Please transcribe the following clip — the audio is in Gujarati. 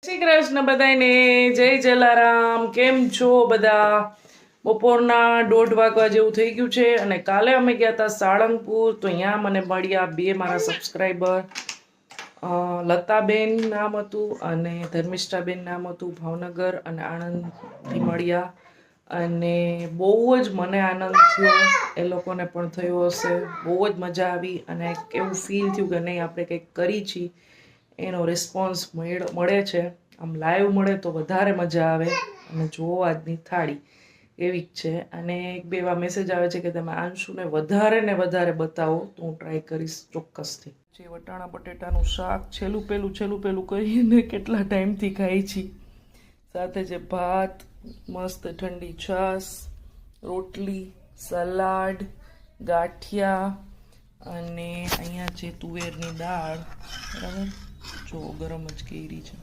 શ્રી કૃષ્ણ બધાને, જય જલારામ. કેમ છો બધા? બપોરના 1:30 વાગવા જેવું થઈ ગયું છે અને કાલે અમે ગયા હતા સાળંગપુર. તો અહીંયા મને મળ્યા બે મારા સબસ્ક્રાઈબર. લતાબેન નામ હતું અને ધર્મિષ્ઠાબેન નામ હતું, ભાવનગર અને આણંદથી મળ્યા. અને બહુ જ મને આનંદ થયો, એ લોકોને પણ થયો હશે. બહુ જ મજા આવી અને એવું ફીલ થયું કે નહીં, આપણે કંઈક કરી છીએ, એનો રિસ્પોન્સ મળે છે. આમ લાઈવ મળે તો વધારે મજા આવે. અને જોવો આજની થાળી એવી જ છે. અને એક બે એવા મેસેજ આવે છે કે તમે આંશુને વધારે ને વધારે બતાવો, તો હું ટ્રાય કરીશ ચોક્કસથી. જે વટાણા બટેટાનું શાક છેલ્લું પેલું કહીને કેટલા ટાઈમથી ખાઈ છીએ. સાથે જે ભાત, મસ્ત ઠંડી છાશ, રોટલી, સલાડ, ગાંઠિયા અને અહીંયા છે તુવેરની દાળ. બરાબર, જો ગરમ જ કેરી છે.